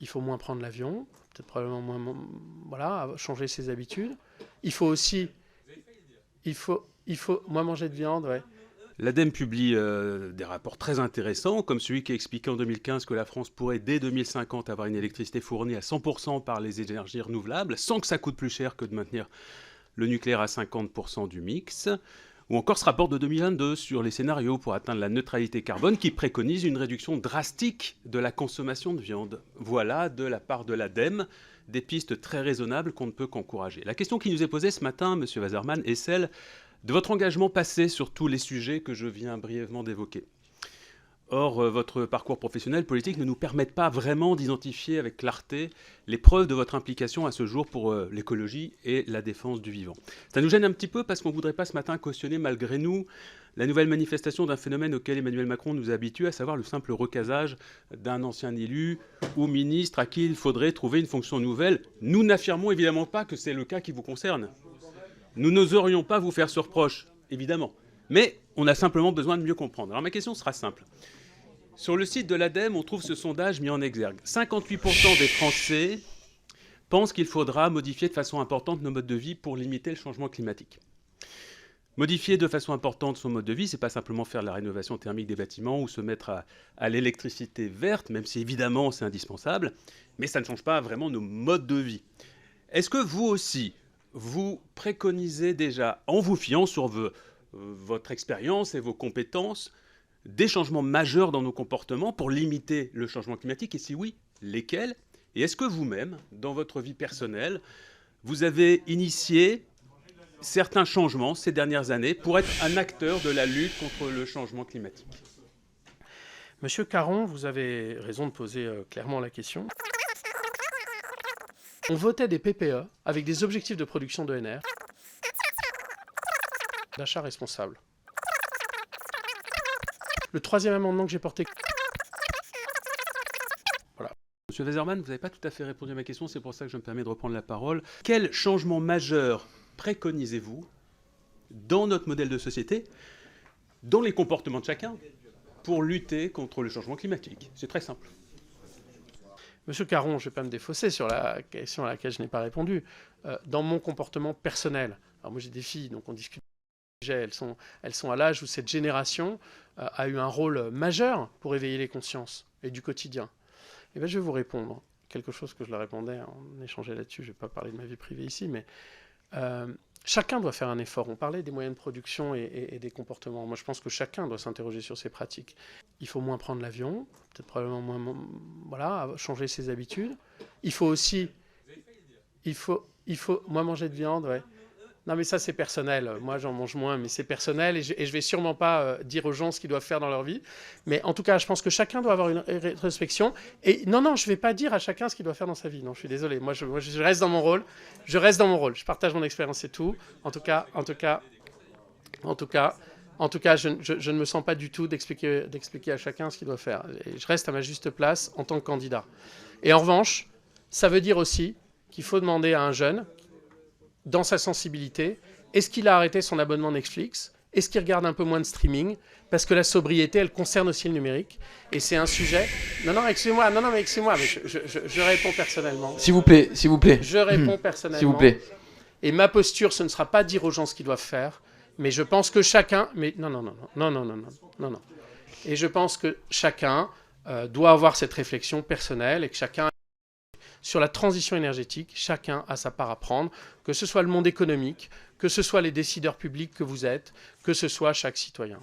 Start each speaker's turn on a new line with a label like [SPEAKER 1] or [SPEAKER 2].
[SPEAKER 1] il faut moins prendre l'avion, peut-être probablement moins, voilà, changer ses habitudes. Il faut aussi, il faut moins manger de viande, ouais.
[SPEAKER 2] L'ADEME publie des rapports très intéressants, comme celui qui a expliqué en 2015 que la France pourrait, dès 2050, avoir une électricité fournie à 100% par les énergies renouvelables, sans que ça coûte plus cher que de maintenir le nucléaire à 50% du mix. Ou encore ce rapport de 2022 sur les scénarios pour atteindre la neutralité carbone qui préconise une réduction drastique de la consommation de viande. Voilà, de la part de l'ADEME, des pistes très raisonnables qu'on ne peut qu'encourager. La question qui nous est posée ce matin, M. Wasserman, est celle de votre engagement passé sur tous les sujets que je viens brièvement d'évoquer. Or, votre parcours professionnel politique ne nous permet pas vraiment d'identifier avec clarté les preuves de votre implication à ce jour pour l'écologie et la défense du vivant. Ça nous gêne un petit peu parce qu'on ne voudrait pas ce matin cautionner malgré nous la nouvelle manifestation d'un phénomène auquel Emmanuel Macron nous a habitués, à savoir le simple recasage d'un ancien élu ou ministre à qui il faudrait trouver une fonction nouvelle. Nous n'affirmons évidemment pas que c'est le cas qui vous concerne. Nous n'oserions pas vous faire ce reproche, évidemment. Mais on a simplement besoin de mieux comprendre. Alors ma question sera simple. Sur le site de l'ADEME, on trouve ce sondage mis en exergue. 58% des Français pensent qu'il faudra modifier de façon importante nos modes de vie pour limiter le changement climatique. Modifier de façon importante son mode de vie, c'est pas simplement faire la rénovation thermique des bâtiments ou se mettre à l'électricité verte, même si évidemment c'est indispensable, mais ça ne change pas vraiment nos modes de vie. Est-ce que vous aussi, vous préconisez déjà, en vous fiant sur votre expérience et vos compétences, des changements majeurs dans nos comportements pour limiter le changement climatique? Et si oui, lesquels? Et est-ce que vous-même, dans votre vie personnelle, vous avez initié certains changements ces dernières années pour être un acteur de la lutte contre le changement climatique?
[SPEAKER 1] Monsieur Caron, vous avez raison de poser clairement la question. On votait des PPE avec des objectifs de production d'ENR, d'achat responsable. Le troisième amendement que j'ai porté... Voilà.
[SPEAKER 2] Monsieur Wasserman, vous n'avez pas tout à fait répondu à ma question, c'est pour ça que je me permets de reprendre la parole. Quel changement majeur préconisez-vous dans notre modèle de société, dans les comportements de chacun, pour lutter contre le changement climatique? C'est très simple.
[SPEAKER 1] Monsieur Caron, je ne vais pas me défausser sur la question à laquelle je n'ai pas répondu. Dans mon comportement personnel, alors moi j'ai des filles, donc on discute. Elles sont à l'âge où cette génération a eu un rôle majeur pour éveiller les consciences et du quotidien. Et bien, je vais vous répondre. Quelque chose que je leur répondais, on échangeait là-dessus, je ne vais pas parler de ma vie privée ici, mais chacun doit faire un effort. On parlait des moyens de production et des comportements. Moi, je pense que chacun doit s'interroger sur ses pratiques. Il faut moins prendre l'avion, peut-être probablement moins, voilà, changer ses habitudes. Il faut aussi, il faut moins manger de viande, ouais. Non, mais ça, c'est personnel. Moi, j'en mange moins, mais c'est personnel. Et je vais sûrement pas dire aux gens ce qu'ils doivent faire dans leur vie. Mais en tout cas, je pense que chacun doit avoir une rétrospection. Et non, je vais pas dire à chacun ce qu'il doit faire dans sa vie. Non, je suis désolé. Moi, je reste dans mon rôle. Je reste dans mon rôle. Je partage mon expérience et tout. En tout cas, je ne me sens pas du tout d'expliquer à chacun ce qu'il doit faire. Et je reste à ma juste place en tant que candidat. Et en revanche, ça veut dire aussi qu'il faut demander à un jeune, dans sa sensibilité, est-ce qu'il a arrêté son abonnement Netflix? Est-ce qu'il regarde un peu moins de streaming? Parce que la sobriété, elle concerne aussi le numérique. Et c'est un sujet... Non, excusez-moi, mais je réponds personnellement.
[SPEAKER 3] S'il vous plaît.
[SPEAKER 1] Je réponds personnellement.
[SPEAKER 3] S'il vous plaît.
[SPEAKER 1] Et ma posture, ce ne sera pas de dire aux gens ce qu'ils doivent faire, mais je pense que chacun... Mais non. Et je pense que chacun doit avoir cette réflexion personnelle et que chacun... Sur la transition énergétique, chacun a sa part à prendre, que ce soit le monde économique, que ce soit les décideurs publics que vous êtes, que ce soit chaque citoyen.